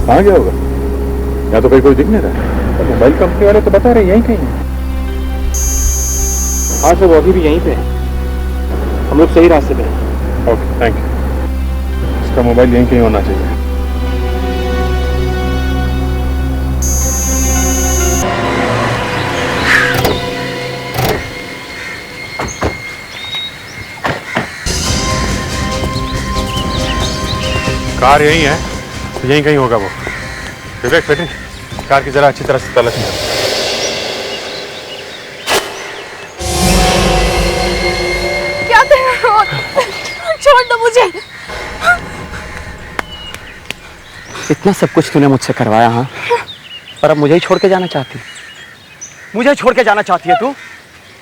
कहाँ गया होगा? या तो कोई दिख नहीं रहा है। तो मोबाइल कंपनी वाले तो बता रहे यहीं कहीं है। हाँ सर, वो अभी भी यहीं पे है। हम लोग सही रास्ते पे हैं। Okay, thank you. इसका मोबाइल यहीं कहीं होना चाहिए। कार यहीं है, तो यहीं कहीं होगा वो। विवेक बेटे, कार की जरा अच्छी तरह से तलाश लो। क्या कर रहे हो? छोड़ दो मुझे। इतना सब कुछ तूने मुझसे करवाया, हाँ, पर अब मुझे ही छोड़ के जाना चाहती है? मुझे छोड़ के जाना चाहती है तू?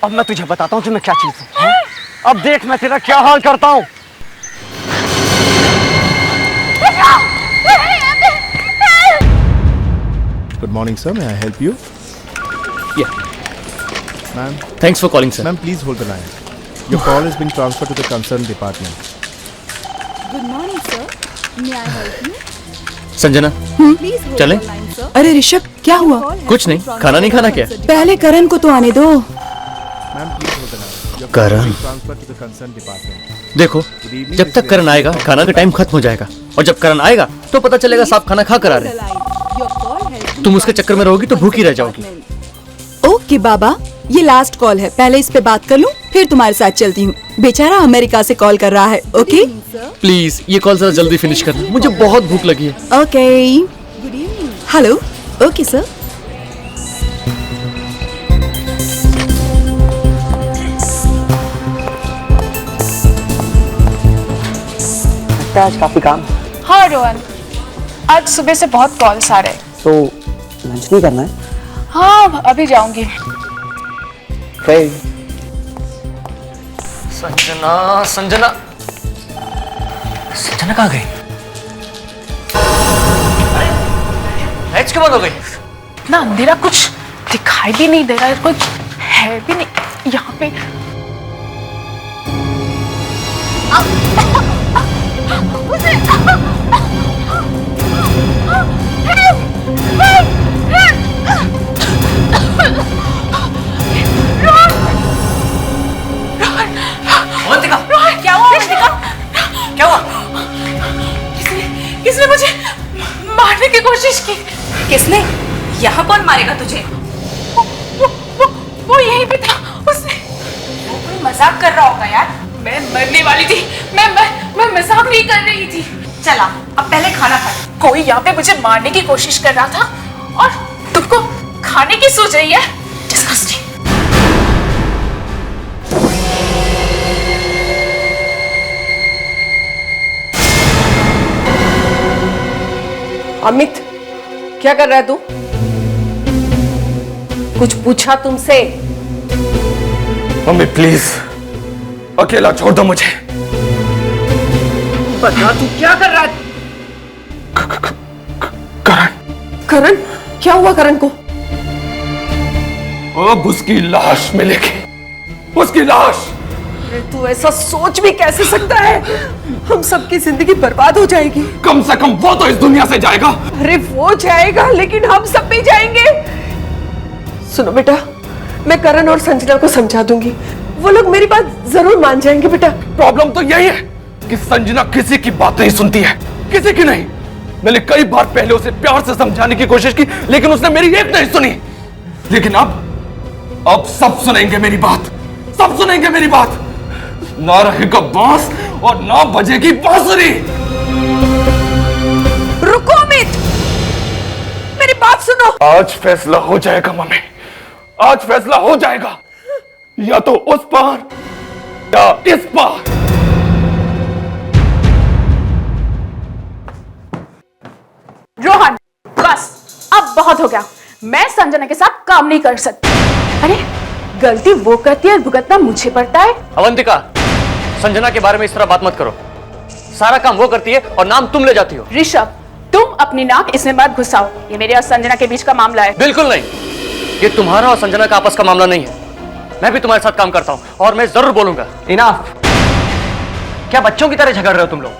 अब मैं तुझे बताता हूँ कि मैं क्या चीज हूँ। अब देख मैं तेरा क्या हाल करता हूँ। Good morning, sir. May I help you? Yeah. Ma'am. Thanks for calling, sir. Ma'am, please hold the line. Your call is being transferred to the concerned department. Good morning, sir. May I help you? Sanjana, Please hold चलें? the line, sir. अरे ऋषभ, क्या हुआ? कुछ नहीं, खाना नहीं खाना क्या? पहले करण को तो आने दो। Ma'am, please hold the line. Your call Karan. is being transferred to the concerned department. देखो, जब तक करण आएगा खाना का टाइम खत्म हो जाएगा, और जब करण आएगा तो पता चलेगा साफ खाना खा कर आ रहे हैं। तुम उसके चक्कर में रहोगी तो भूखी रह जाओगी। ओके बाबा, ये लास्ट कॉल है, पहले इस पे बात कर लूं, फिर तुम्हारे साथ चलती हूँ। बेचारा अमेरिका से कॉल कर रहा है। ओके प्लीज ये कॉल जरा जल्दी फिनिश करना, मुझे बहुत भूख लगी है। Okay, hello. Okay sir. आज काफी काम है। हाँ रोहन, आज सुबह से बहुत कॉल्स आ रहे हैं। तो लंच नहीं करना है? हाँ अभी जाऊंगी। संजना, संजना, संजना कहाँ गई? लाइट्स क्यों बंद हो गई? ना अंधेरा, कुछ दिखाई भी नहीं दे रहा है, कोई है भी नहीं यहाँ पे। क्या हुआ? क्या हुआ? किसने मुझे मारने की कोशिश की। किसने? यहाँ कौन मारेगा तुझे? वो यहीं पे था। उसने वो कोई मजाक कर रहा होगा यार। मैं मरने वाली थी। मैं मजाक नहीं कर रही थी। चला, अब पहले खाना खा। कोई यहाँ पे मुझे मारने की कोशिश कर रहा था और तुमको खाने की सोच रही है। डिस्गस्टिंग। अमित, क्या कर रहा है तू? कुछ पूछा तुमसे? मम्मी प्लीज, अकेला छोड़ दो मुझे। बता तू क्या कर रहा है? करण, करण? क्या हुआ करण को? अब उसकी लाश मिलेगी, उसकी लाश। अरे तू ऐसा सोच भी कैसे सकता है? हम सबकी जिंदगी बर्बाद हो जाएगी। कम से कम वो तो इस दुनिया से जाएगा। अरे वो जाएगा, लेकिन हम सब भी जाएंगे। सुनो बेटा, मैं करण और संजना को समझा दूंगी, वो लोग मेरी बात जरूर मान जाएंगे। बेटा प्रॉब्लम तो यही है कि संजना किसी की बात नहीं सुनती है, किसी की नहीं। मैंने कई बार पहले उसे प्यार से समझाने की कोशिश की, लेकिन उसने मेरी एक नहीं सुनी। लेकिन अब सब सुनेंगे मेरी बात, सब सुनेंगे मेरी बात। ना रहेगा बांस और ना बजेगी बांसुरी। रुको अमित, मेरी बात सुनो। आज फैसला हो जाएगा मम्मी, आज फैसला हो जाएगा, या तो उस पार या इस पार। रोहन बस, अब बहुत हो गया। मैं संजना के साथ काम नहीं कर सकती। अरे गलती वो करती है और भुगतना मुझे पड़ता है। अवंतिका, संजना के बारे में इस तरह बात मत करो। सारा काम वो करती है और नाम तुम ले जाती हो। ऋषभ, तुम अपनी नाक इसमें मत घुसाओ। ये मेरे और संजना के बीच का मामला है। बिल्कुल नहीं, ये तुम्हारा और संजना का आपस का मामला नहीं है। मैं भी तुम्हारे साथ काम करता हूं और मैं जरूर बोलूंगा। इनाफ। क्या बच्चों की तरह झगड़ रहे हो तुम लोग?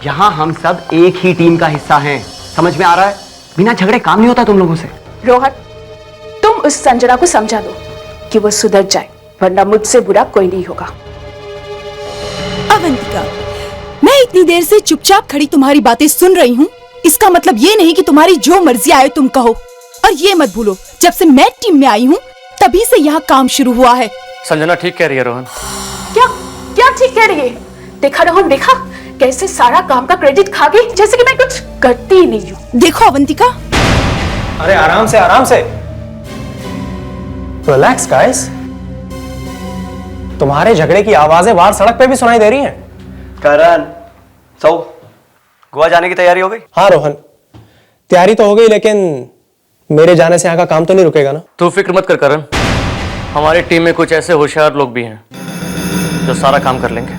यहाँ हम सब एक ही टीम का हिस्सा हैं, समझ में आ रहा है? बिना झगड़े काम नहीं होता तुम लोगों से। रोहन, तुम उस संजना को समझा दो कि वो सुधर जाए, वरना मुझसे बुरा कोई नहीं होगा। अवंतिका, मैं इतनी देर से चुपचाप खड़ी तुम्हारी बातें सुन रही हूँ, इसका मतलब ये नहीं कि तुम्हारी जो मर्जी आए तुम कहो। और ये मत भूलो, जब से मैं टीम में आई हूँ तभी से यहाँ काम शुरू हुआ है। संजना ठीक कह रही है रोहन। क्या क्या ठीक कह रही है? देखा रोहन, देखा कैसे सारा काम का क्रेडिट खा गई, जैसे कि मैं कुछ करती ही नहीं हूँ। देखो अवंतिका, अरे आराम से आराम से, रिलैक्स गाइस। तुम्हारे झगड़े की आवाजें बाहर सड़क पे भी सुनाई दे रही हैं। करण, गोवा जाने की तैयारी हो गई? हाँ रोहन, तैयारी तो हो गई, लेकिन मेरे जाने से यहाँ का काम तो नहीं रुकेगा ना। तू फिक्र मत कर करण, हमारी टीम में कुछ ऐसे होशियार लोग भी हैं जो सारा काम कर लेंगे।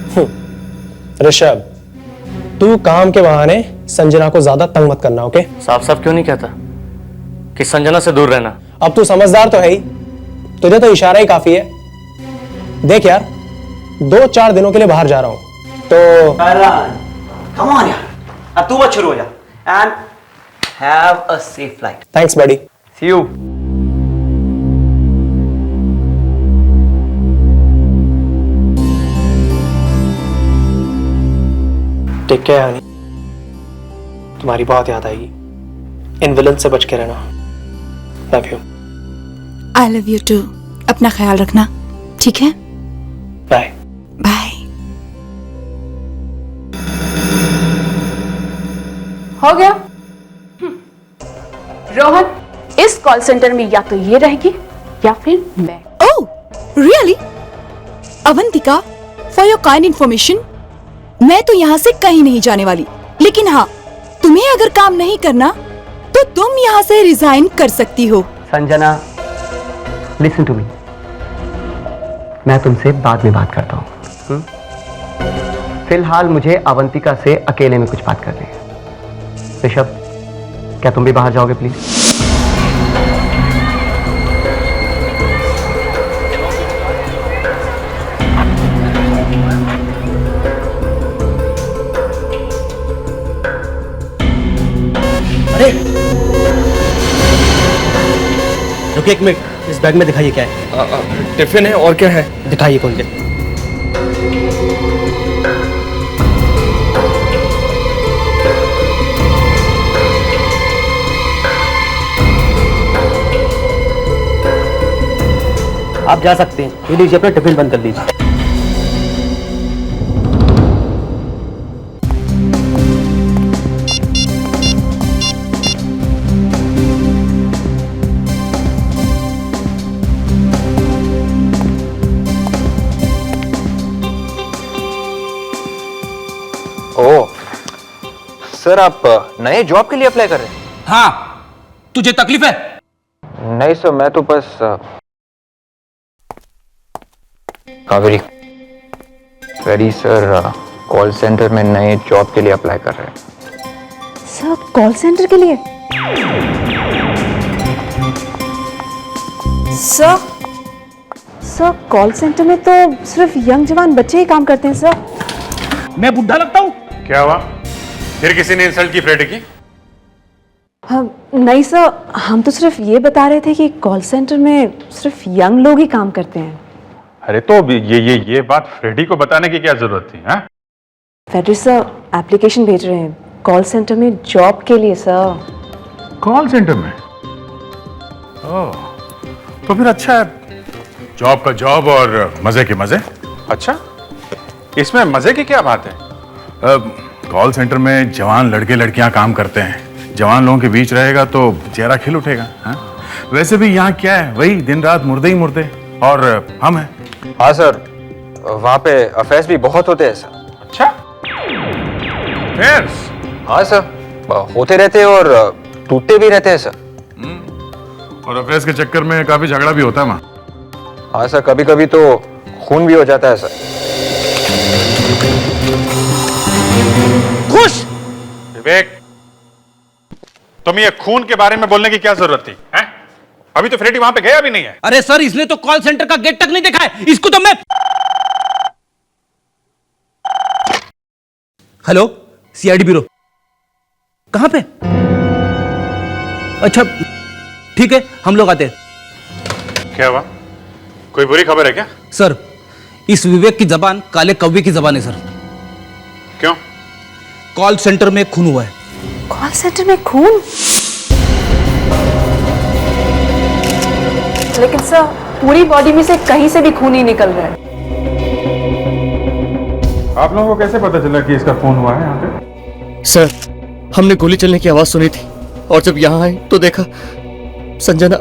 ऋषभ, तू काम के बहाने संजना को ज्यादा तंग मत करना, ओके? साफ साफ क्यों नहीं कहता कि संजना से दूर रहना? अब तू समझदार तो है ही, तुझे तो इशारा ही काफी है। देख यार, 2-4 दिनों के लिए बाहर जा रहा हूं तो कम ऑन यार, अब तू मत शुरू हो जा। And have a safe flight. Thanks buddy, see you. Take care honey, तुम्हारी बहुत याद आएगी। इन विलन से बच के रहना। Love you. I love you too. अपना ख्याल रखना, ठीक है? Bye bye. हो गया? रोहन, इस कॉल सेंटर में या तो ये रहेगी या फिर मैं। Oh really? Avantika, for your kind information, मैं तो यहाँ से कहीं नहीं जाने वाली, लेकिन हाँ, तुम्हें अगर काम नहीं करना तो तुम यहाँ से रिजाइन कर सकती हो। संजना, लिसन टू मी, मैं तुमसे बाद में बात करता हूँ। फिलहाल मुझे अवंतिका से अकेले में कुछ बात करनी है। ऋषभ, क्या तुम भी बाहर जाओगे प्लीज? अरे रुकिए एक मिनट, इस बैग में दिखाइए क्या है। टिफिन है, और क्या है? दिखाइए खोल के। आप जा सकते हैं, ये लीजिए अपना टिफिन बंद कर लीजिए। ओह सर, आप नए जॉब के लिए अप्लाई कर रहे हैं? हाँ, तुझे तकलीफ है? नहीं सर, मैं तो बस Kaveri, very sir, call centre में नए जॉब के लिए अप्लाई कर रहे हैं। सर, कॉल सेंटर के लिए? सर, कॉल सेंटर में तो सिर्फ यंग जवान बच्चे ही काम करते हैं सर। मैं बुढ़ा लगता हूँ? क्या हुआ? फिर किसी ने इंसल्ट की फ्रेडी की? नहीं सर, हम तो सिर्फ ये बता रहे थे कि कॉल सेंटर में सिर्फ यंग लोग ही काम करते हैं। अरे तो ये बात फ्रेडी को बताने की क्या जरूरत थी? हाँ, फेडरी सर एप्लीकेशन भेज रहे हैं कॉल सेंटर में जॉब के लिए सर। कॉल सेंटर में? ओह, तो फिर अच्छा है, जॉब का जॉब और मजे के मजे। अच्छा, इसमें मजे की क्या बात है? कॉल सेंटर में जवान लड़के लड़कियां काम करते हैं, जवान लोगों के बीच रहेगा तो चेहरा खिल उठेगा। हाँ? वैसे भी यहाँ क्या है, वही दिन रात मुर्दे ही मुर्दे, और हम हैं। हाँ सर, वहाँ पे अफेयर्स भी बहुत होते हैं सर। अच्छा, अफेयर्स? हाँ सर, होते रहते हैं और टूटते भी रहते हैं सर। और अफेयर्स के चक्कर में काफी झगड़ा भी होता है वहाँ। हाँ सर, कभी कभी तो खून भी हो जाता है सर। खुश विवेक, तुम्हें ये खून के बारे में बोलने की क्या जरूरत थी? हैं? अभी तो फ्रेडी वहां पे गया भी नहीं है। अरे सर, इसने तो कॉल सेंटर का गेट तक नहीं देखा है, इसको तो मैं। हेलो, सीआईडी ब्यूरो, कहां पे? अच्छा ठीक है, हम लोग आते हैं। क्या हुआ? कोई बुरी खबर है क्या? सर, इस विवेक की जबान काले कौवे की जबान है सर। क्यों? कॉल सेंटर में खून हुआ है। कॉल सेंटर में खून? लेकिन सर, पूरी बॉडी में से कहीं से भी खून नहीं निकल रहा है। आप लोगों को कैसे पता चला कि इसका खून हुआ है यहाँ पे? सर, हमने गोली चलने की आवाज सुनी थी और जब यहाँ आए तो देखा संजना।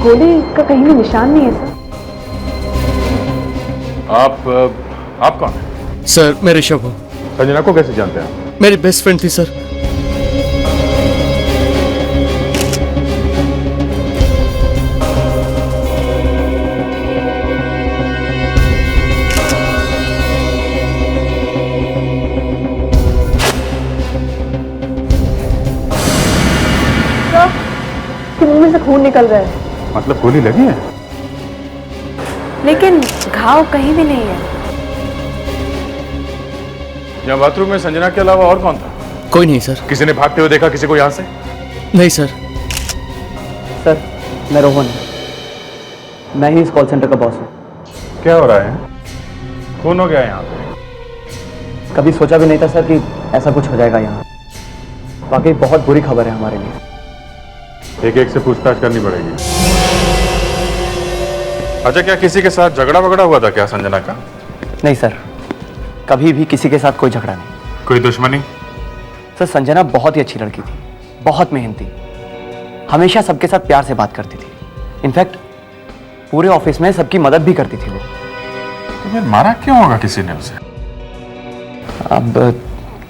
गोली का कहीं भी निशान नहीं है सर। आप कौन है? सर, मैं ऋषभ हूँ। संजना को कैसे जानते हैं आप? मेरी बेस्ट फ्रेंड थी सर। मुंह में से खून निकल रहा है। मतलब गोली लगी है? लेकिन घाव कहीं भी नहीं है। यहाँ बाथरूम में संजना के अलावा और कौन था? कोई नहीं सर। किसी ने भागते हुए देखा किसी को यहाँ से? नहीं सर। सर, मैं रोहन, मैं ही इस कॉल सेंटर का बॉस हूँ। क्या हो रहा है? खून हो गया है यहाँ पे? कभी सोचा भी नहीं था सर कि ऐसा कुछ हो जाएगा यहाँ। वाकई बहुत बुरी खबर है हमारे लिए। एक एक से पूछताछ करनी पड़ेगी। अच्छा, क्या किसी के साथ झगड़ा वगड़ा हुआ था क्या संजना का? नहीं सर, कभी भी किसी के साथ कोई झगड़ा नहीं। कोई दुश्मनी? सर, संजना बहुत ही अच्छी लड़की थी, बहुत मेहनती, हमेशा सबके साथ प्यार से बात करती थी। इनफैक्ट पूरे ऑफिस में सबकी मदद भी करती थी वो। तो फिर मारा क्यों होगा किसी ने उसे? अब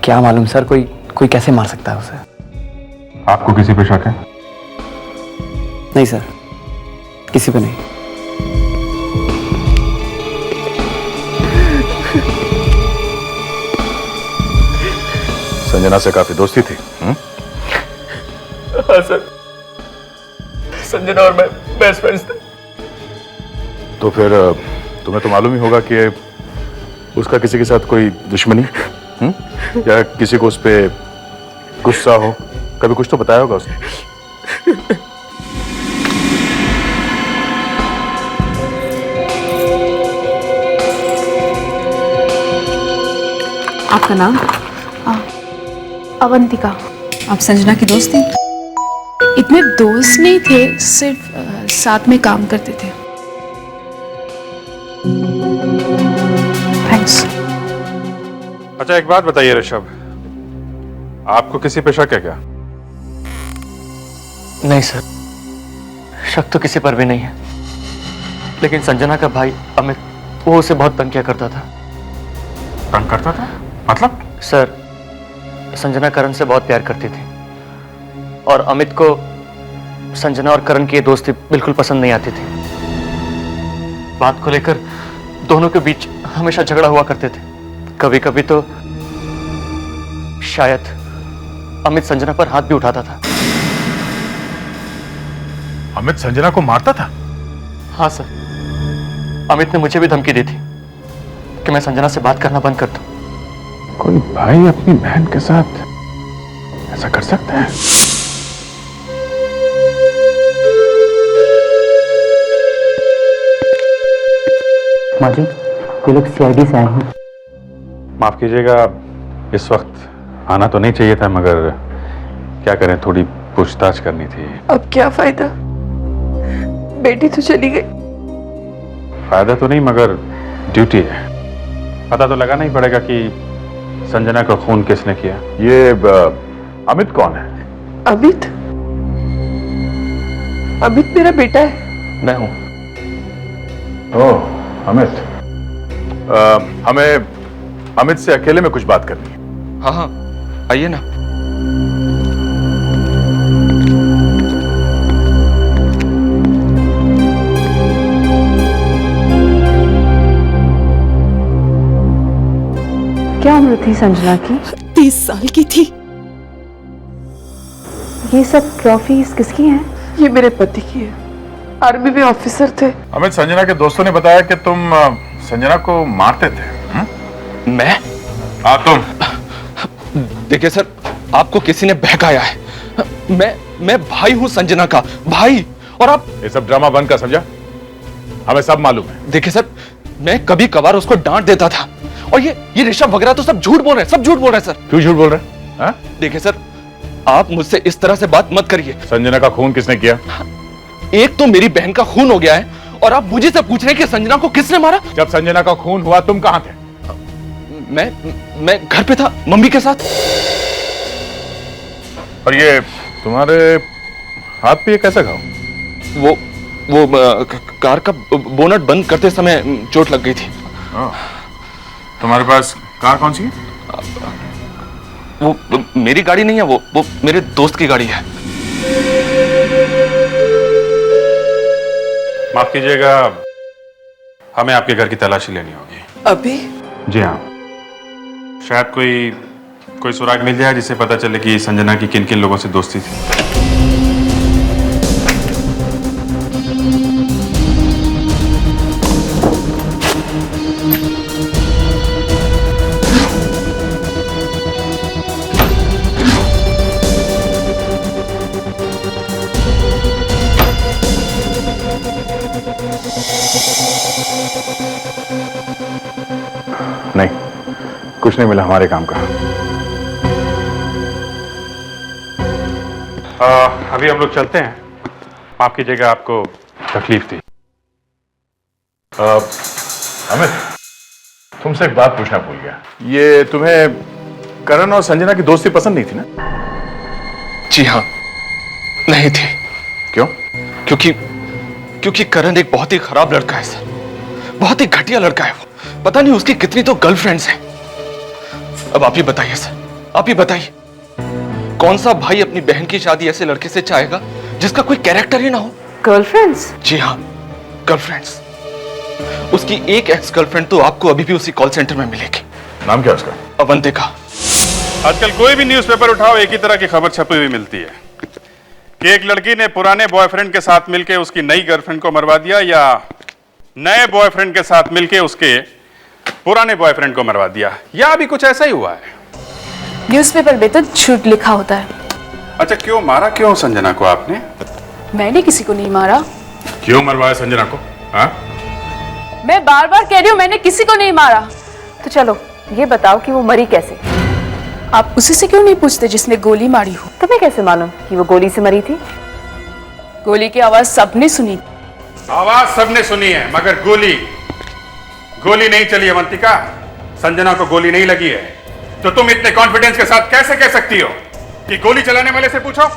क्या मालूम सर, कोई कैसे मार सकता है उसे। आपको किसी पे शक है? नहीं सर, किसी पे नहीं। संजना से काफी दोस्ती थी? हाँ सर, संजना और मैं बेस्ट फ्रेंड्स थे। तो फिर तुम्हें तो मालूम ही होगा कि उसका किसी के साथ कोई दुश्मनी या किसी को उस पे गुस्सा हो, कभी कुछ तो बताया होगा उसने। आपका नाम? अवंतिका। आप संजना की दोस्त थी? इतने दोस्त नहीं थे, सिर्फ साथ में काम करते थे। थैंक्स। अच्छा, एक बात बताइए ऋषभ, आपको किसी पे शक है क्या? नहीं सर, शक तो किसी पर भी नहीं है, लेकिन संजना का भाई अमित, वो उसे बहुत तंग किया करता था। तंग करता था? मतलब? सर, संजना करण से बहुत प्यार करती थी और अमित को संजना और करण की ये दोस्ती बिल्कुल पसंद नहीं आती थी। बात को लेकर दोनों के बीच हमेशा झगड़ा हुआ करते थे। कभी कभी तो शायद अमित संजना पर हाथ भी उठाता था। अमित संजना को मारता था? हाँ सर, अमित ने मुझे भी धमकी दी थी कि मैं संजना से बात करना बंद कर दूं। कोई भाई अपनी बहन के साथ ऐसा कर सकता है? माँ जी, ये लोग CID से आए हैं। माफ कीजिएगा, इस वक्त आना तो नहीं चाहिए था, मगर क्या करें, थोड़ी पूछताछ करनी थी। अब क्या फायदा, बेटी तो चली गई। फायदा तो नहीं, मगर ड्यूटी है। पता तो लगाना ही पड़ेगा कि संजना का खून किसने किया। ये अमित कौन है? अमित? अमित मेरा बेटा है। मैं हूं। ओह, अमित। हमें अमित से अकेले में कुछ बात करनी है। हाँ हाँ, आइए ना। क्या उम्र थी संजना की? 30 साल की थी। ये सब ट्रॉफीज किसकी हैं? ये मेरे पति की है, आर्मी में ऑफिसर थे। अमित, संजना के दोस्तों ने बताया कि तुम संजना को मारते थे। मैं? हाँ, तुम। देखिए सर, आपको किसी ने बहकाया है। मैं भाई हूं संजना का, भाई। और आप ये सब ड्रामा बंद कर, समझा? हमें सब मालूम है। देखिए सर, मैं कभी कभार उसको डांट देता था, और ये ऋषभ वगैरह तो सब झूठ बोल रहे हैं, सब झूठ बोल रहे हैं सर। क्यों झूठ बोल रहे हैं? हाँ? देखिए सर, आप मुझसे इस तरह से बात मत करिए। संजना का खून किसने किया? एक तो मेरी बहन का खून हो गया है, और आप मुझे से पूछ रहे हैं कि संजना को किसने मारा? जब संजना का खून हुआ तुम कहां थे? मैं घर पे था, मम्मी के साथ। और ये तुम्हारे हाथ पे ये कैसा घाव? वो कार का बोनट बंद करते समय चोट लग गई थी। तुम्हारे पास कार कौन सी है? वो मेरी गाड़ी नहीं है, वो मेरे दोस्त की गाड़ी है। माफ कीजिएगा, हमें आपके घर की तलाशी लेनी होगी। अभी? जी हाँ, शायद कोई सुराग मिल जाए जिससे पता चले कि संजना की किन किन लोगों से दोस्ती थी। नहीं, कुछ नहीं मिला हमारे काम का। अभी हम लोग चलते हैं। माफ कीजिएगा, आपको तकलीफ थी। अमित, तुमसे एक बात पूछना भूल गया। ये तुम्हें करण और संजना की दोस्ती पसंद नहीं थी ना? जी हाँ, नहीं थी। क्यों? क्योंकि करण एक बहुत ही खराब लड़का है सर, बहुत ही घटिया लड़का है वो। पता नहीं उसकी कितनी तो गर्लफ्रेंड्स हैं। अब आप ही बताइए सर, आप ही बताइए, कौन सा भाई अपनी बहन की शादी ऐसे लड़के से चाहेगा जिसका कोई कैरेक्टर ही ना हो? गर्लफ्रेंड्स? जी हाँ, गर्लफ्रेंड्स। उसकी एक एक्स गर्लफ्रेंड तो आपको अभी भी उसी कॉल सेंटर में मिलेगी। नाम क्या उसका? अवंतिका। आजकल कोई भी न्यूज़पेपर उठाओ, एक ही तरह की खबर छपी हुई मिलती है कि एक लड़की ने पुराने बॉयफ्रेंड के साथ मिलकर उसकी नई गर्लफ्रेंड को मरवा दिया, या नए बॉयफ्रेंड के साथ मिलकर उसके पुराने बॉयफ्रेंड को मरवा दिया, या अभी कुछ ऐसा ही हुआ है। न्यूज़पेपर में तो झूठ लिखा होता है। अच्छा, क्यों मारा क्यों संजना को आपने? मैंने किसी को नहीं मारा। क्यों मरवाया संजना को? हाँ? मैं बार बार कह रही हूँ, मैंने किसी को नहीं मारा। तो चलो ये बताओ कि वो मरी कैसे? आप उसी से क्यों नहीं पूछते जिसने गोली मारी हो? तुम्हें कैसे मालूम कि वो गोली से मरी थी? गोली की आवाज सबने सुनी। आवाज सबने सुनी है, मगर गोली नहीं चली। अवंतिका, संजना को गोली नहीं लगी है, तो तुम इतने कॉन्फिडेंस के साथ कैसे कह सकती हो कि गोली चलाने वाले से पूछो?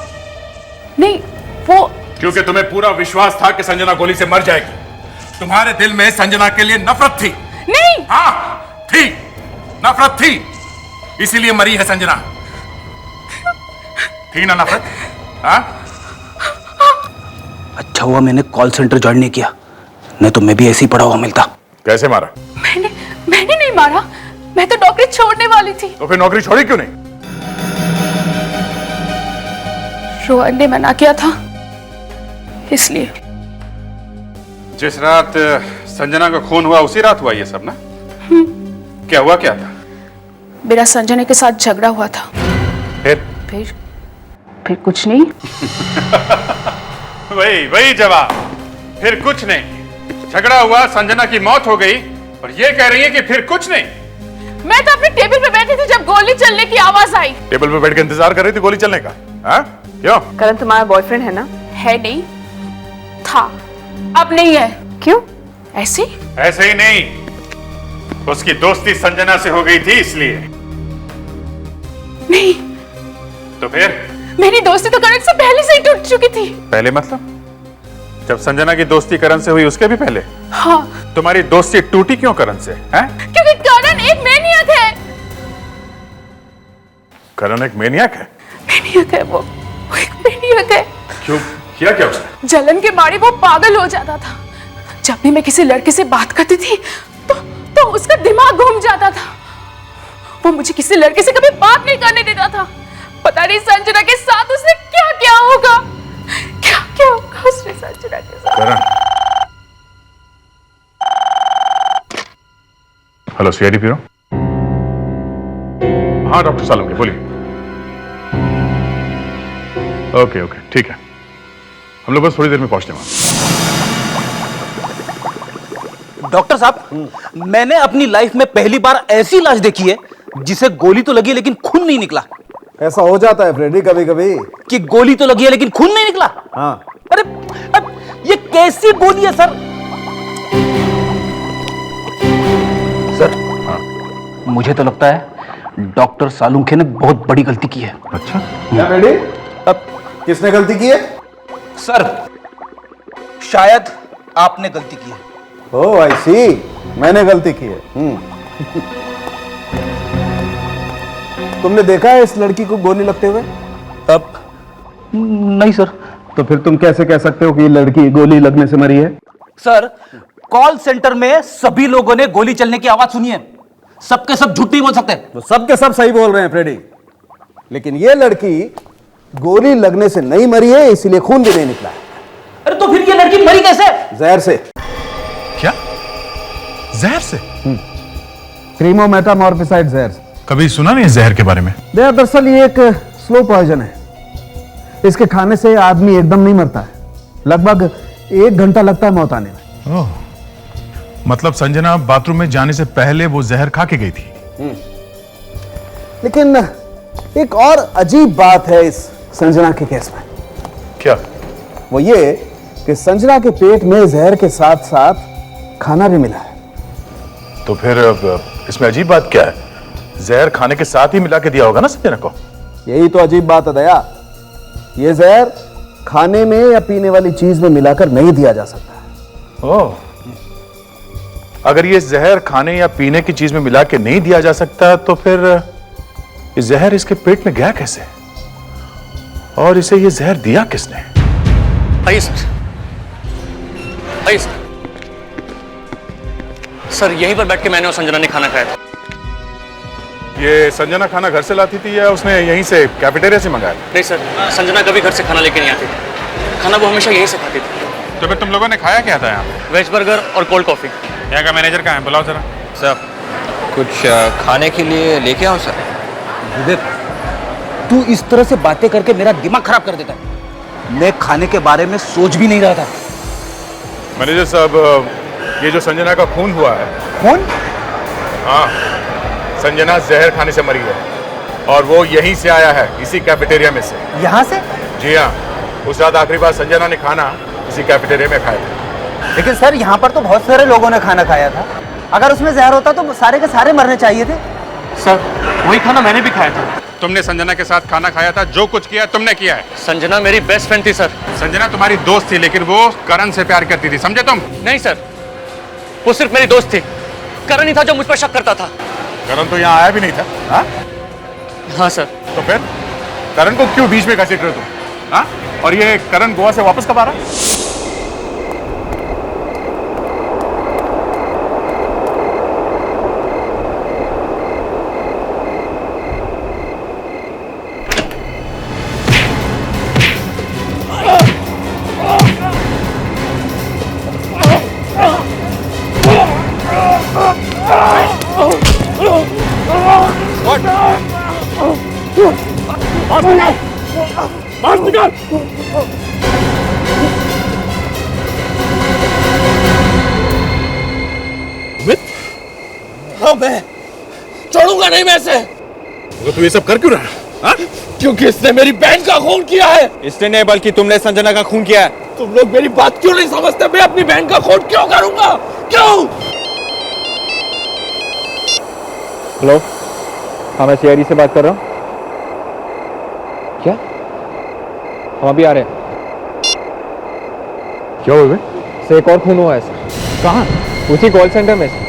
नहीं, वो क्योंकि तुम्हें पूरा विश्वास था कि संजना गोली से मर जाएगी। तुम्हारे दिल में संजना के लिए नफरत थी। नहीं। हाँ थी, नफरत थी, इसीलिए मरी है संजना। थी ना नफरत? हाँ? अच्छा हुआ मैंने कॉल सेंटर ज्वाइन नहीं किया, नहीं तो मैं भी ऐसे ही पड़ा हुआ मिलता। कैसे मारा? मैंने नहीं मारा, मैं तो नौकरी छोड़ने वाली थी। तो फिर नौकरी छोड़ी क्यों नहीं? रोहन ने मना किया था, इसलिए। जिस रात संजना का खून हुआ उसी रात हुआ ये सब ना? क्या हुआ, क्या था? मेरा संजना के साथ झगड़ा हुआ था। फिर कुछ नहीं। वही जवाब, फिर कुछ नहीं। झगड़ा हुआ, संजना की मौत हो गई, और ये कह रही है कि फिर कुछ नहीं। मैं तो अपने टेबल पे बैठी थी जब गोली चलने की आवाज आई। टेबल पे बैठ के इंतजार कर रही थी गोली चलने का? हाँ? क्यों? करण तुम्हारा बॉयफ्रेंड है ना? है नहीं, था, अब नहीं है। क्यों? ऐसे ही नहीं, उसकी दोस्ती संजना से हो गई थी इसलिए। नहीं। तो फिर? मेरी दोस्ती तो करण से पहले से ही टूट चुकी थी। पहले मतलब? जब संजना की दोस्ती करण से हुई उसके भी पहले? हाँ। तुम्हारी दोस्ती टूटी क्यों करण से? हैं? क्योंकि करण एक मैनियक है। करण एक मैनियक है? मैनियक है वो एक मैनियक है। क्यों? किया क्या उसने? जलन के मारे वो पागल हो जाता था। जब भी मैं किसी लड़के से बात करती थी तो उसका दिमाग घूम जाता था। वो मुझे किसी लड़के से कभी बात नहीं करने देता था। पता नहीं संजना के साथ उसने क्या क्या होगा, क्या होगा उसने संजना के साथ। करण। Hello, CID bureau. हाँ डॉक्टर सालम, बोलिए। ओके ओके ठीक है, हम लोग बस थोड़ी देर में पहुंचने वाले। डॉक्टर साहब, मैंने अपनी लाइफ में पहली बार ऐसी लाश देखी है जिसे गोली तो लगी है लेकिन खून नहीं निकला। ऐसा हो जाता है फ्रेडी कभी कभी। कि गोली तो लगी है लेकिन खून नहीं निकला। हाँ। अरे अब ये कैसी गोली है सर? सर, मुझे तो लगता है डॉक्टर सालुंखे ने बहुत बड़ी गलती की है। अच्छा, क्या फ्रेडी? अब किसने गलती की है? सर, शायद आपने गलती की है। ओह आई सी, मैंने गलती की है। तुमने देखा है इस लड़की को गोली लगते हुए? अब नहीं सर। तो फिर तुम कैसे कह सकते हो कि ये लड़की गोली लगने से मरी है? सर, कॉल सेंटर में सभी लोगों ने गोली चलने की आवाज सुनी है। सबके सब झूठ नहीं बोल सकते। तो सबके सब सही बोल रहे हैं फ्रेडी, लेकिन ये लड़की गोली लगने से नहीं मरी है, इसीलिए खून भी नहीं निकला है। अरे तो फिर ये लड़की मरी कैसे? जहर से। क्या? जहर से? क्रीमोमेटामॉर्फिसाइड जहर से। कभी सुना नहीं जहर के बारे में। दरअसल ये एक स्लो पॉइजन है। इसके खाने से आदमी एकदम नहीं मरता है, लगभग 1 घंटा लगता है मौत आने में। ओह, मतलब संजना बाथरूम में जाने से पहले वो जहर खा के गई थी। लेकिन एक और अजीब बात है इस संजना के केस में। क्या? वो ये कि संजना के पेट में जहर के साथ साथ खाना भी मिला है। तो फिर अब इसमें अजीब बात क्या है? जहर खाने के साथ ही मिला के दिया होगा ना संजना को। यही तो अजीब बात है दया। ये जहर खाने में या पीने वाली चीज में मिलाकर नहीं दिया जा सकता। ओह, अगर ये जहर खाने या पीने की चीज में मिला के नहीं दिया जा सकता तो फिर ये जहर इसके पेट में गया कैसे? और इसे ये जहर दिया किसने? आइए सर, आइए सर। सर, यहीं पर बैठ के मैंने और संजना ने खाना खाया था। ये संजना खाना घर से लाती थी या उसने यहीं से कैफेटेरिया से मंगाया? नहीं सर, संजना कभी घर से खाना लेके नहीं आती थी। खाना वो हमेशा यहीं से खाती थी। तो फिर तुम लोगों ने खाया क्या था यहाँ? वेज बर्गर और कोल्ड कॉफी। यहाँ का मैनेजर कहाँ है? बुलाओ जरा। सर, कुछ खाने के लिए लेके आओ सर? विवेक, तू इस तरह से बातें करके मेरा दिमाग खराब कर देता है। मैं खाने के बारे में सोच भी नहीं रहा था। मैनेजर साहब, ये जो संजना का खून हुआ है। कौन? हाँ, संजना जहर खाने से मरी है और वो यहीं से आया है, इसी कैफेटेरिया में से। यहाँ से? जी हाँ, उस रात आखिरी बार संजना ने खाना इसी कैफेटेरिया में खाया था। लेकिन सर, यहाँ पर तो बहुत सारे लोगों ने खाना खाया था। अगर उसमें जहर होता तो सारे के सारे मरने चाहिए थे। सर, वही खाना मैंने भी खाया था। तुमने संजना के साथ खाना खाया था, जो कुछ किया तुमने किया है। संजना मेरी बेस्ट फ्रेंड थी सर। संजना तुम्हारी दोस्त थी, लेकिन वो करण से प्यार करती थी, समझे तुम? नहीं सर, वो सिर्फ मेरी दोस्त थी। करण ही था जो मुझ पर शक करता था। करण तो यहाँ आया भी नहीं था। हाँ? हाँ सर। तो फिर करण को क्यों बीच में घसीट रहे हो तुम? हाँ? और ये करण गोवा से वापस कब आ रहा है? हाँ, मैं छोड़ूंगा नहीं मैं इसे। तो तू ये सब कर क्यों रहा है? हाँ? क्योंकि इसने मेरी बहन का खून किया है। इसने नहीं, बल्कि तुमने संजना का खून किया है। तुम लोग मेरी बात क्यों नहीं समझते? मैं अपनी बहन का खून क्यों करूंगा? क्यों? हेलो, हाँ मैं सीआईडी से बात कर रहा हूँ। क्या? हम अभी आ रहे हैं। क्या हुआ? से एक और खून हुआ है सर। कहाँ? उसी कॉल सेंटर में सर।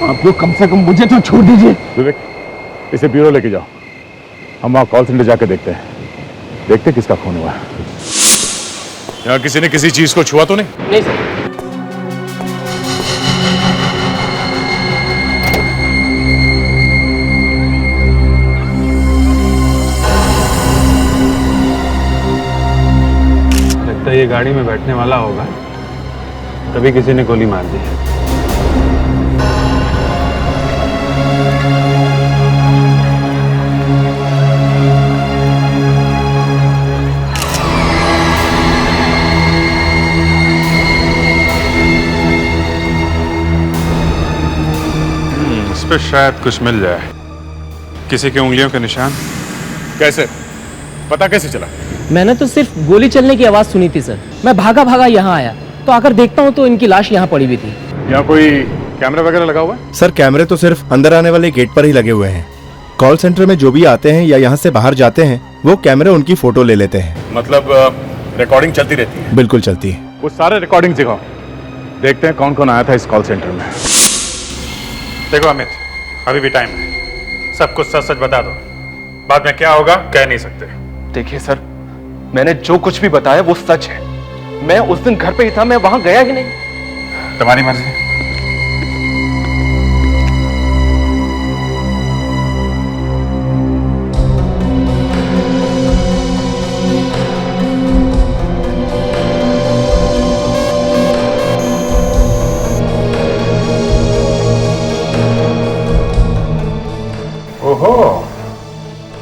आप लोग कम से कम मुझे तो छोड़ दीजिए। विवेक, इसे ब्यूरो लेके जाओ, हम वहाँ कॉल सेंटर जाके देखते हैं किसका खून हुआ है। यहाँ किसी ने किसी चीज को छुआ तो नहीं? नहीं सर। लगता है ये गाड़ी में बैठने वाला होगा, तभी किसी ने गोली मार दी। पे शायद कुछ मिल जाए। किसी की उंगलियों के निशान। कैसे पता कैसे चला? मैंने तो सिर्फ गोली चलने की आवाज सुनी थी सर। मैं भागा भागा यहाँ आया तो आकर देखता हूँ तो इनकी लाश यहाँ पड़ी हुई थी। यहाँ कोई कैमरा वगैरह लगा हुआ है? सर कैमरे तो सिर्फ अंदर आने वाले गेट पर ही लगे हुए हैं। कॉल सेंटर में जो भी आते हैं या यहाँ से बाहर जाते हैं वो कैमरे उनकी फोटो ले लेते हैं। मतलब रिकॉर्डिंग चलती रहती है? बिल्कुल चलती है। वो सारे रिकॉर्डिंग दिखाओ, देखते हैं कौन कौन आया था इस कॉल सेंटर में। देखो अमित, अभी भी टाइम है, सब कुछ सच सच बता दो, बाद में क्या होगा कह नहीं सकते। देखिए सर, मैंने जो कुछ भी बताया वो सच है। मैं उस दिन घर पे ही था, मैं वहां गया ही नहीं। तुम्हारी मर्जी। ओहो,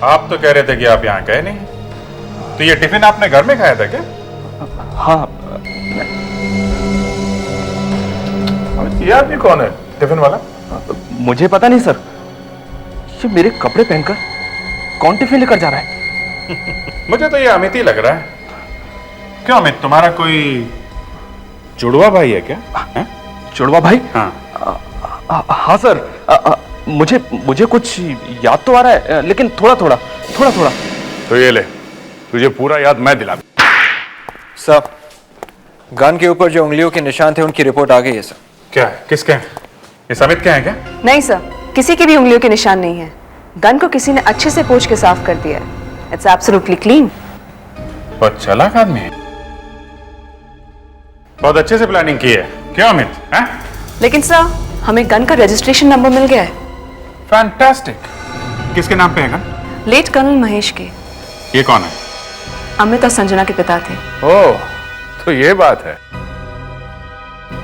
आप तो कह रहे थे कि आप यहाँ गए नहीं, तो ये टिफिन आपने घर में खाया था क्या? हाँ। ये आदमी कौन है टिफिन वाला? मुझे पता नहीं सर, ये मेरे कपड़े पहनकर कौन टिफिन लेकर जा रहा है? मुझे तो ये अमित ही लग रहा है। क्यों अमित, तुम्हारा कोई जुड़वा भाई है क्या? है? जुड़वा भाई? हाँ। हाँ सर, मुझे कुछ याद तो आ रहा है, लेकिन थोड़ा थोड़ा। तो ये ले, तुझे पूरा याद मैं दिला दूं। सर, गन के ऊपर जो उंगलियों के निशान थे उनकी रिपोर्ट आ गई है सर। क्या है? किसके हैं? ये अमित के हैं क्या? नहीं सर, किसी के भी उंगलियों के निशान नहीं है। गन को किसी ने अच्छे से पोंछ के साफ कर दिया है। It's absolutely clean. बहुत चालाक आदमी है, बहुत अच्छे से प्लानिंग की है। क्यों अमित? हैं? लेकिन सर, हमें गन का रजिस्ट्रेशन नंबर मिल गया है। फैंटास्टिक। किसके नाम पे है गन? लेट कर्नल महेश के। ये कौन है? अमित और संजना के पिता थे। ओह, तो ये बात है।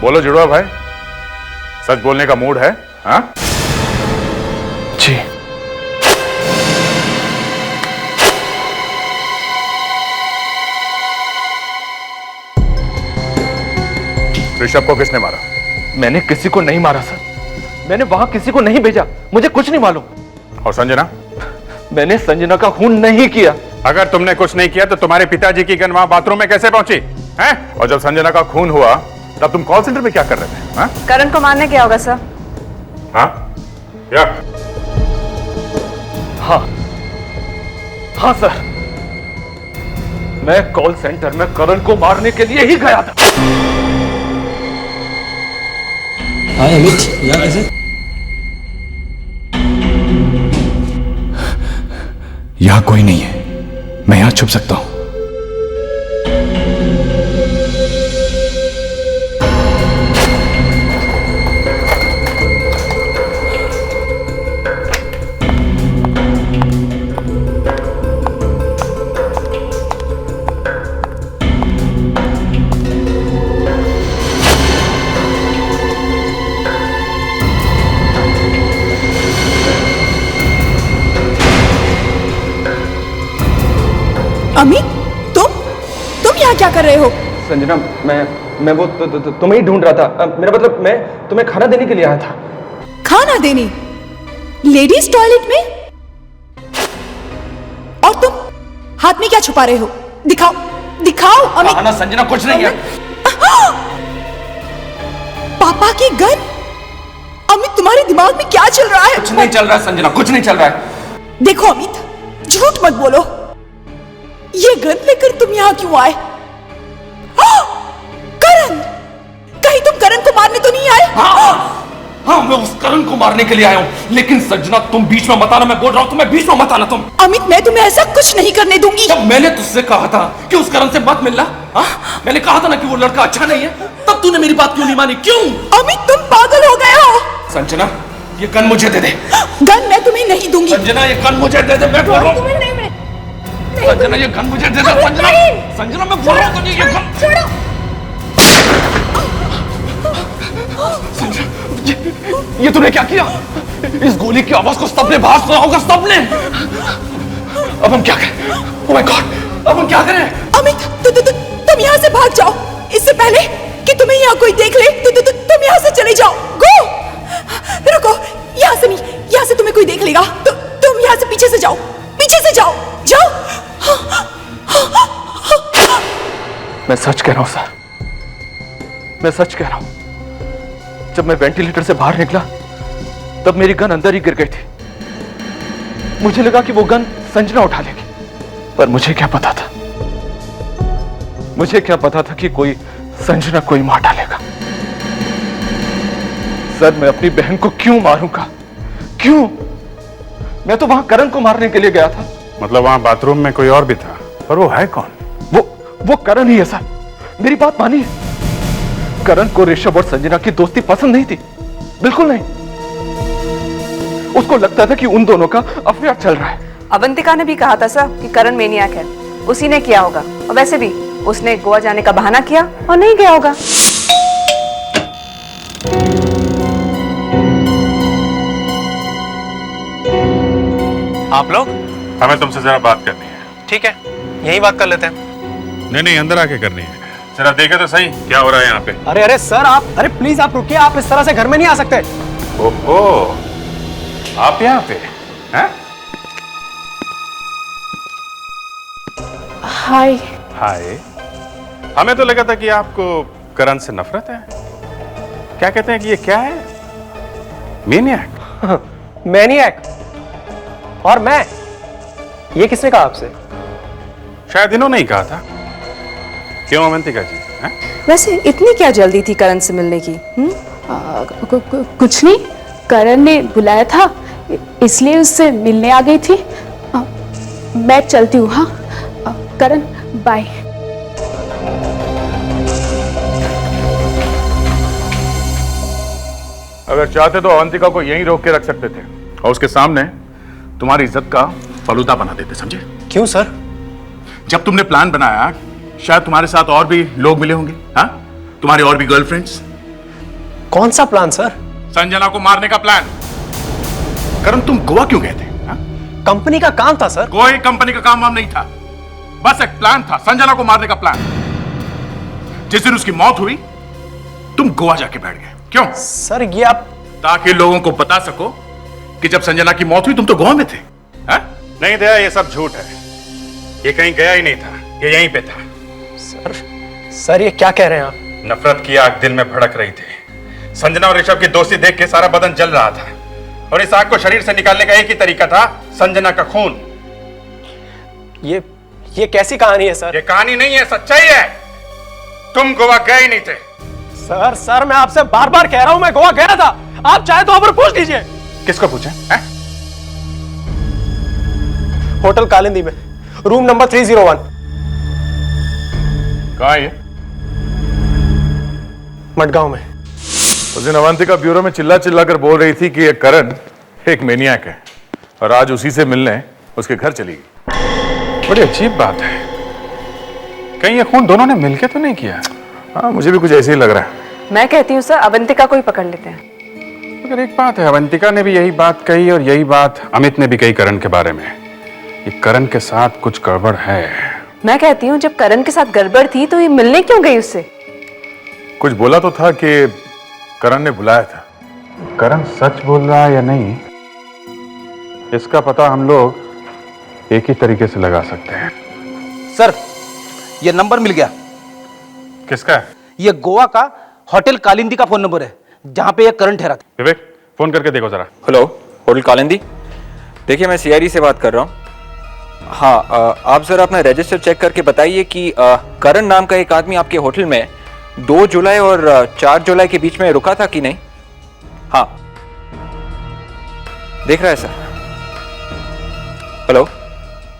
बोलो जुड़वा भाई, सच बोलने का मूड है? हाँ जी। ऋषभ को किसने मारा? मैंने किसी को नहीं मारा सर, मैंने वहां किसी को नहीं भेजा, मुझे कुछ नहीं मालूम। और संजना? मैंने संजना का खून नहीं किया। अगर तुमने कुछ नहीं किया तो तुम्हारे पिताजी की गन वहां बाथरूम में कैसे पहुंची? हैं? और जब संजना का खून हुआ तब तुम कॉल सेंटर में क्या कर रहे थे? हाँ? करण को मारने क्या होगा सर? हाँ? क्या? हाँ सर, मैं कॉल सेंटर में करण को मारने के लिए ही गया था। हाँ अमित, यहाँ कैसे? यहाँ कोई नहीं है, मैं यहाँ छुप सकता हूँ। अमित, तुम यहाँ क्या कर रहे हो? संजना, मैं वो तुम्हें ही ढूंढ रहा था। मेरा मतलब, मैं तुम्हें खाना देने के लिए आया था। खाना देने? लेडीज टॉयलेट में? और तुम हाथ में क्या छुपा रहे हो? दिखाओ अमित। ना संजना, कुछ नहीं है। पापा की गन? अमित, तुम्हारे दिमाग में क्या चल रहा है? कुछ नहीं चल रहा है संजना, कुछ नहीं चल रहा है। देखो अमित, झूठ मत बोलो। ये गन लेकर तुम यहाँ क्यों आए? करण, कहीं तुम करण को मारने तो नहीं आए? हाँ, मैं उस करण को मारने के लिए आया हूँ। लेकिन संजना, तुम बीच में मत आना, मैं बोल रहा हूँ तुम्हें बीच में मत आना तुम। अमित, मैं तुम्हें ऐसा कुछ नहीं करने दूंगी। जब मैंने तुझसे कहा था कि उस करण से मत मिलना, मैंने कहा था ना कि वो लड़का अच्छा नहीं है, तब तूने मेरी बात क्यों नहीं मानी? क्यों? अमित, तुम पागल हो गए हो। संजना, ये गन मुझे दे दे। गन मैं तुम्हें नहीं दूंगी। संजना, ये गन मुझे दे दे, मैं बोल रहा हूँ। संजना, ये गन मुझे दे दे। संजना, मैं बोल रहा हूँ तुझे, ये गन छोड़ो। ये तूने क्या किया? इस गोली की आवाज को सबने बाहर सुना होगा, सबने। अब हम क्या करें? ओह माय गॉड, अब हम क्या करें? अमित, तुम यहाँ से भाग जाओ, इससे पहले कि तुम्हें यहाँ कोई देख ले। तुम यहाँ से चले जाओ। गो, रुको, यहाँ से नहीं, यहाँ से तुम्हें कोई देख लेगा। तुम यहाँ से पीछे से जाओ, पीछे से जाओ, जाओ। मैं सच कह रहा हूं सर, मैं सच कह रहा हूं। जब मैं वेंटिलेटर से बाहर निकला तब मेरी गन अंदर ही गिर गई थी। मुझे लगा कि वो गन संजना उठा लेगी, पर मुझे क्या पता था, मुझे क्या पता था कि कोई संजना को ही मार डालेगा। सर मैं अपनी बहन को क्यों मारूंगा, क्यों? मैं तो वहां करण को मारने के लिए गया था। मतलब वहां बाथरूम में कोई और भी था, पर वो है कौन? वो करण ही है सर, मेरी बात मानिए। करण को ऋषभ और संजना की दोस्ती पसंद नहीं थी, बिल्कुल नहीं। उसको लगता था कि उन दोनों का अफेयर चल रहा है। अवंतिका ने भी कहा था सर कि करण मेनियाक है, उसी ने किया होगा। और वैसे भी उसने गोवा जाने का बहाना किया और नहीं गया होगा। आप लोग? हमें तुमसे जरा बात करनी है। ठीक है, यही बात कर लेते हैं। नहीं, अंदर आके करनी है। जरा देखे तो सही क्या हो रहा है यहाँ पे। अरे सर आप, अरे प्लीज आप रुकिए, आप इस तरह से घर में नहीं आ सकते। ओहो, आप यहाँ पे हैं? हाय। हाय। हमें तो लगा था कि आपको करण से नफरत है। क्या कहते हैं कि ये क्या है? मेनियक। मैनियक? और मैं? ये किसने कहा आपसे? शायद इन्होंने ही कहा था। क्यों अवंतिका जी? हैं? वैसे इतनी क्या जल्दी थी करण से मिलने की? कुछ नहीं, करण ने बुलाया था इसलिए उससे मिलने आ गई थी। मैं चलती हूँ। हाँ करण, बाय। अगर चाहते तो अवंतिका को यहीं रोक के रख सकते थे और उसके सामने तुम्हारी इज्जत का फलूदा बना देते, समझे? क्यों सर? जब तुमने प्लान बनाया शायद तुम्हारे साथ और भी लोग मिले होंगे। हाँ, तुम्हारी और भी गर्लफ्रेंड्स। कौन सा प्लान सर? संजना को मारने का प्लान। करण तुम गोवा क्यों गए थे? हाँ? कंपनी का काम था सर। कोई कंपनी का काम वाम नहीं था, बस एक प्लान था, संजना को मारने का प्लान। जिस दिन उसकी मौत हुई तुम गोवा जाके बैठ गए। क्यों सर? ये आप, ताकि लोगों को बता सको कि जब संजना की मौत हुई तुम तो गोवा में थे। हा? नहीं दया, ये सब झूठ है। ये कहीं गया ही नहीं था, ये यहीं पे था। सर ये क्या कह रहे हैं आप? नफरत की आग दिल में भड़क रही थी। संजना और ऋषभ की दोस्ती देख के सारा बदन जल रहा था और इस आग को शरीर से निकालने का एक ही तरीका था, संजना का खून। ये कैसी कहानी है सर? ये कहानी नहीं है, सच्चाई है। तुम गोवा गए ही नहीं थे। सर मैं आपसे बार बार कह रहा हूं मैं गोवा गया था। आप चाहे तो पर पूछ लीजिए। किसको पूछे? होटल कालिंदी में, रूम नंबर 301। कहाँ है ये? मडगांव में। उस दिन अवंतिका ब्यूरो में चिल्ला चिल्ला कर बोल रही थी कि ये करण एक मेनियक है और आज उसी से मिलने उसके घर चली गई। बड़ी अजीब बात है। कहीं ये खून दोनों ने मिलकर तो नहीं किया? हाँ, मुझे भी कुछ ऐसे ही लग रहा है। मैं कहती हूँ सर अवंतिका को ही पकड़ लेते हैं। मगर एक बात है, अवंतिका ने भी यही बात कही और यही बात अमित ने भी कही करण के बारे में। ये करण के साथ कुछ गड़बड़ है। मैं कहती हूँ जब करण के साथ गड़बड़ थी तो ये मिलने क्यों गई उससे? कुछ बोला तो था कि करण ने बुलाया था। करण सच बोल रहा है या नहीं, इसका पता हम लोग एक ही तरीके से लगा सकते हैं। सर ये नंबर मिल गया। किसका है? ये गोवा का होटल कालिंदी का फोन नंबर है जहां पे ये करण ठहरा था। विवेक, फोन करके देखो जरा। Hello, hotel Kalindi. देखिए मैं सीआईडी से बात कर रहा हूँ। हाँ, आप जरा अपना रजिस्टर चेक करके बताइए कि करण नाम का एक आदमी आपके होटल में 2 जुलाई और 4 जुलाई के बीच में रुका था कि नहीं? हाँ, देख रहा है सर? हेलो,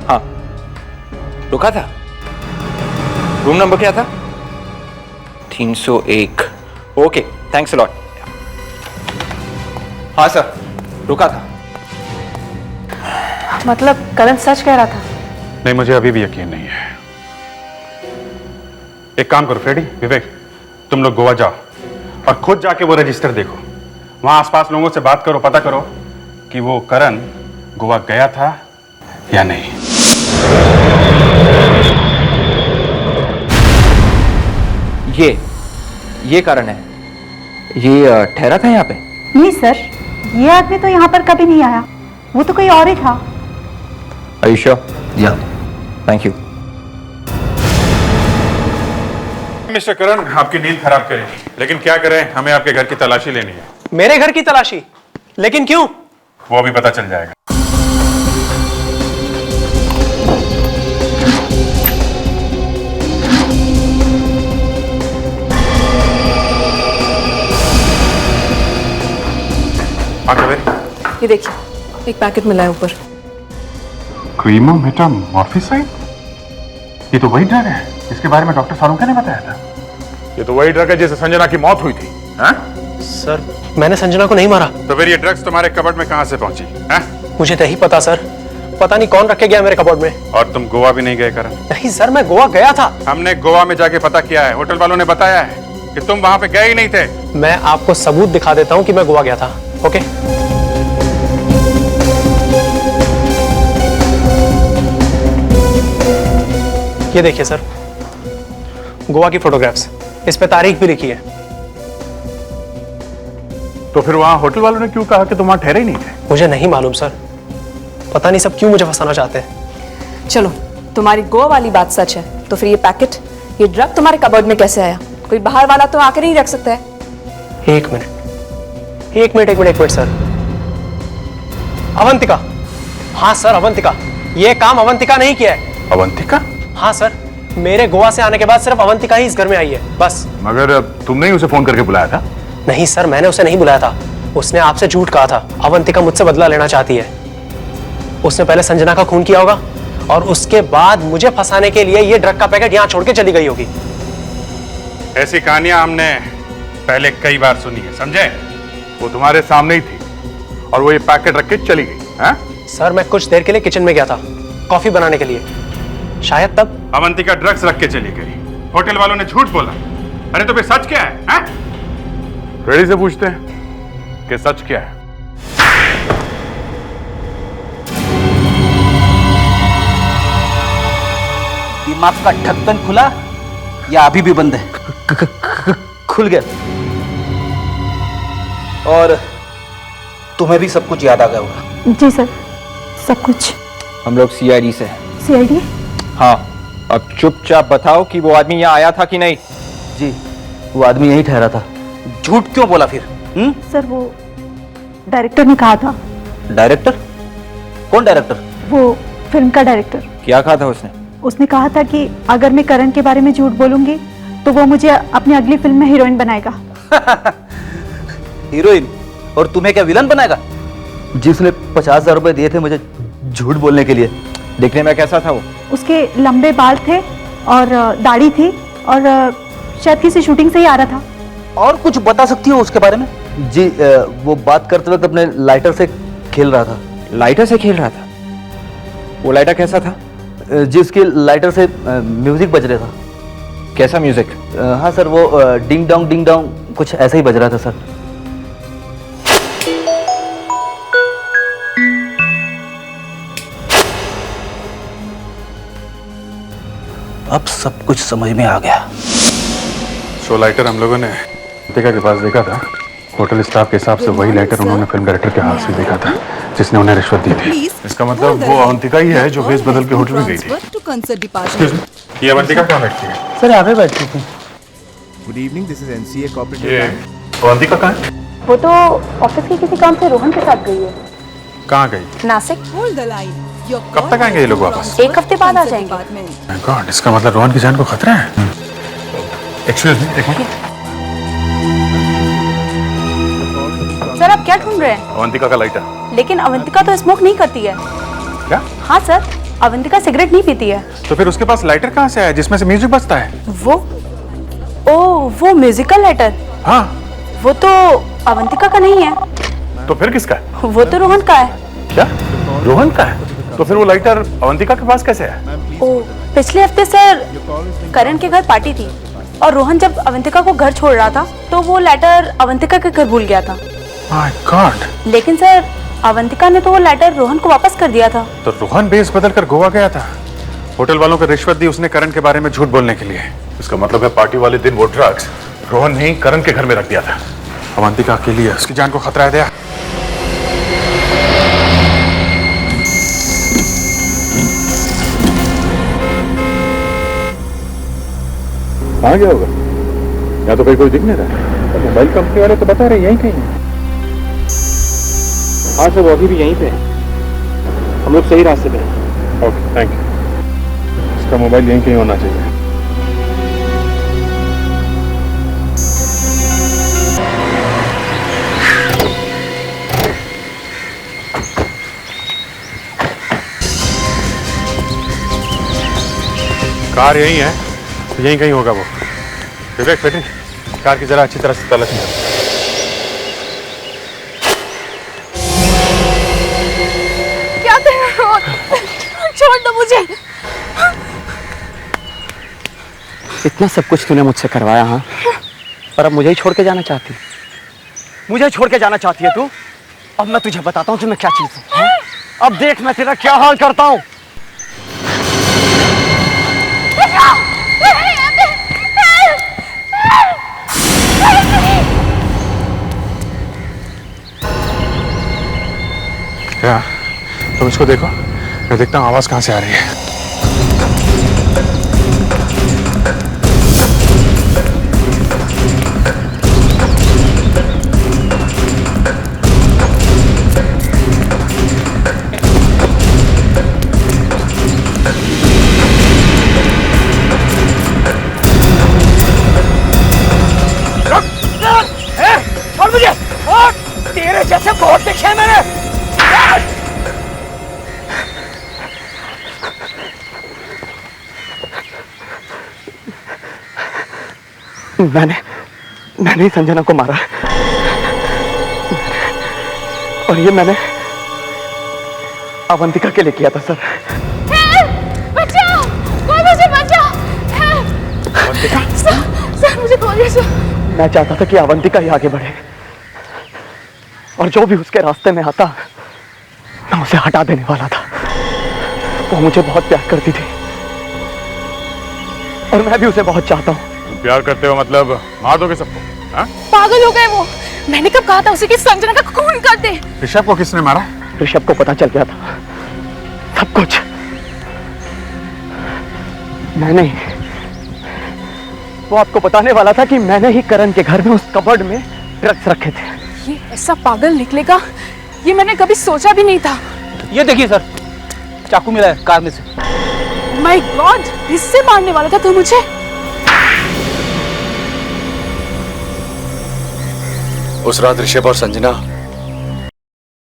हाँ, रुका था। रूम नंबर क्या था? 301। Okay, thanks a lot. हाँ सर, रुका था। मतलब करण सच कह रहा था? नहीं, मुझे अभी भी यकीन नहीं है। एक काम करो फ्रेडी, विवेक, तुम लोग गोवा जाओ और खुद जाके वो रजिस्टर देखो। वहां आसपास लोगों से बात करो, पता करो कि वो करण गोवा गया था या नहीं। ये कारण है। ये ठहरा था यहाँ पे? नहीं सर, ये आदमी तो यहाँ पर कभी नहीं आया, वो तो कोई और ही था। Are you sure? या Thank you. मिस्टर करण, आपकी नींद खराब करेगी, लेकिन क्या करें, हमें आपके घर की तलाशी लेनी है। मेरे घर की तलाशी? लेकिन क्यों? वो अभी पता चल जाएगा। ये देखिए, एक पैकेट मिला है ऊपर। क्रीमो मेटामॉर्फिसाइड? ये तो वही ड्रग है इसके बारे में डॉक्टर सारूका ने बताया था। ये तो वही ड्रग है जिससे संजना की मौत हुई थी। हाँ? सर, मैंने संजना को नहीं मारा। तो फिर ये ड्रग्स तुम्हारे कबर्ड में कहां से पहुंची? हाँ? मुझे नहीं पता सर, पता नहीं कौन रख के गया मेरे कबर्ड में। और तुम गोवा भी नहीं गए करण? नहीं सर, मैं गोवा गया था। हमने गोवा में जाके पता किया है, होटल वालों ने बताया है कि तुम वहां पे गए ही नहीं थे। मैं आपको सबूत दिखा देता हूँ कि मैं गोवा गया था। ओके? ये देखिए सर, गोवा की फोटोग्राफ्स, इस पे तारीख भी लिखी है। तो फिर वहां होटल वालों ने क्यों कहा कि तुम वहां ठहरे ही नहीं थे? मुझे नहीं मालूम सर, पता नहीं सब क्यों मुझे फंसाना चाहते हैं। चलो, तुम्हारी गोवा वाली बात सच है, तो फिर ये पैकेट, ये ड्रग तुम्हारे कबर्ड में कैसे आया? कोई बाहर वाला तो आके नहीं रख सकता है। एक मिनट सर। अवंतिका, हाँ सर अवंतिका, ये काम अवंतिका नहीं किया है। अवंतिका? हाँ सर, मेरे गोवा से आने के बाद सिर्फ अवंतिका ही इस घर में आई है, बस। मगर तुमने ही उसे फोन करके बुलाया था? नहीं सर, मैंने उसे नहीं बुलाया था, उसने आपसे झूठ कहा था। अवंतिका मुझसे बदला लेना चाहती है। उसने पहले संजना का खून किया होगा और उसके बाद मुझे फंसाने के लिए ये ड्रग का पैकेट यहाँ छोड़ के चली गई होगी। ऐसी कहानियां हमने पहले कई बार सुनी है, समझे? वो तुम्हारे सामने ही थी और वो ये पैकेट रख के चली गई। हाँ? सर, मैं कुछ देर के लिए किचन में गया था कॉफी बनाने के लिए, शायद तब अवंतिका ड्रग्स रख के चली गई, होटल वालों ने झूठ बोला। अरे तो फिर सच क्या है? हाँ? रेडी से पूछते हैं कि सच क्या है। दिमाग का ढक्कन खुला या अभी भी बंद है? खुल गया। और तुम्हें भी सब कुछ याद आ गया होगा। जी सर, सब कुछ। हम लोग सीआईडी से हैं। सीआईडी? हाँ, अब चुपचाप बताओ कि वो आदमी यहाँ आया था कि नहीं। जी, वो आदमी यहीं ठहरा था। झूठ क्यों बोला फिर? सर, वो डायरेक्टर ने कहा था। डायरेक्टर? कौन डायरेक्टर? वो फिल्म का डायरेक्टर। क्या कहा था उसने? उसने कहा था कि अगर मैं करण के बारे में झूठ बोलूंगी तो वो मुझे अपनी अगली फिल्म में हीरोइन बनाएगा। हीरोइन? और तुम्हें क्या विलन बनाएगा? जिसने 50,000 रुपए दिए थे मुझे झूठ बोलने के लिए। देखने में कैसा था वो? उसके लंबे बाल थे और दाढ़ी थी और शायद किसी शूटिंग से ही आ रहा था। और कुछ बता सकती हो उसके बारे में? जी, वो बात करते वक्त अपने लाइटर से खेल रहा था। लाइटर से खेल रहा था? वो लाइटर कैसा था? जिसकी लाइटर से म्यूजिक बज रहा था। कैसा म्यूजिक? हाँ सर, वो डिंग डोंग कुछ ऐसा ही बज रहा था सर। अब सब कुछ समझ में आ गया। शो लाइटर हम लोगों ने अवंतिका के पास देखा था। होटल स्टाफ के हिसाब से वही लाइटर उन्होंने फिल्म डायरेक्टर के हाथ से देखा था जिसने उन्हें रिश्वत दी थी। इसका मतलब वो अवंतिका ही है जो भेस बदल के होटल में गई थी। Excuse me, ये अवंतिका कहाँ बैठती है? सर, यहाँ पे बैठती थी। Good evening, this is NCA ये कोऑपरेटिव। अवंतिका कहाँ है? वो तो ऑफिस के किसी काम से रोहन के साथ गई है। कहाँ गई? नासिक। कब तक आएंगे ये लोग वापस? 1 हफ्ते बाद आ जाएंगे। My God, इसका मतलब रोहन की जान को खतरा है। Excuse me, एक मिनट। सर, आप क्या ढूंढ रहे हैं? अवंतिका का लाइटर। लेकिन अवंतिका तो स्मोक नहीं करती है। क्या? हाँ सर, अवंतिका सिगरेट नहीं पीती है। तो फिर उसके पास लाइटर कहाँ से आया जिसमें से म्यूजिक बजता है? वो म्यूजिकल लाइटर। हाँ। वो तो अवंतिका का नहीं है। तो फिर किसका है? वो तो रोहन का है। क्या? रोहन का है? तो फिर वो लाइटर अवंतिका के पास कैसे है? पिछले हफ्ते सर करण के घर पार्टी थी और रोहन जब अवंतिका को घर छोड़ रहा था तो वो लेटर अवंतिका के घर भूल गया था। My God! लेकिन सर अवंतिका ने तो वो लेटर रोहन को वापस कर दिया था। तो रोहन बेस बदल कर गोवा गया था। होटल वालों को रिश्वत दी उसने करण के बारे में झूठ बोलने के लिए। इसका मतलब है पार्टी वाले दिन वो ड्रग्स रोहन ने ही करण के घर में रख दिया था। अवंतिका के लिए उसकी जान को खतरा है। कहाँ गया होगा? यहाँ तो कोई दिख नहीं रहा। तो मोबाइल कंपनी वाले तो बता रहे यहीं कहीं है। हाँ सर, वो अभी भी यहीं पे है। हम लोग सही रास्ते पे हैं। Okay, thank you. इसका मोबाइल यहीं कहीं होना चाहिए। कार यहीं है, तो यहीं कहीं होगा वो। विवेक बेटे, कार की जरा अच्छी तरह से तलाश करो। क्या कर रहे हो? छोड़ दो मुझे। इतना सब कुछ तूने मुझसे करवाया, हाँ, पर अब मुझे ही छोड़ के जाना चाहती है? मुझे छोड़ के जाना चाहती है तू? अब मैं तुझे बताता हूँ कि मैं क्या चीज हूँ। अब देख मैं तेरा क्या हाल करता हूँ। क्या? तुम इसको देखो, मैं देखता हूँ आवाज कहाँ से आ रही है। छोड़ मुझे! तेरे जैसे बहुत देखे हैं मैंने। मैंने ही संजना को मारा और ये मैंने अवंतिका के लिए किया था। सर बचाओ, कोई मुझे बचाओ। अवंतिका? सर मुझे खोलिए सर। मैं चाहता था कि अवंतिका ही आगे बढ़े और जो भी उसके रास्ते में आता मैं उसे हटा देने वाला था। वो मुझे बहुत प्यार करती थी और मैं भी उसे बहुत चाहता हूँ। प्यार करते हो मतलब मार दोगे सबको? हाँ? पागल हो गए वो। मैंने कब कहा था उसे कि संजना का खून कर दे? ऋषभ को किसने मारा? ऋषभ को पता चल गया था सब कुछ। मैंने ही, वो आपको बताने वाला था कि मैंने ही करण के घर में उस कबर्ड में ड्रग्स रखे थे। ये ऐसा पागल निकलेगा ये मैंने कभी सोचा भी नहीं था। ये देखिए सर, चाकू मिला है कार में से। माय गॉड, इससे मारने वाला था तू मुझे? उस रात ऋषभ और संजना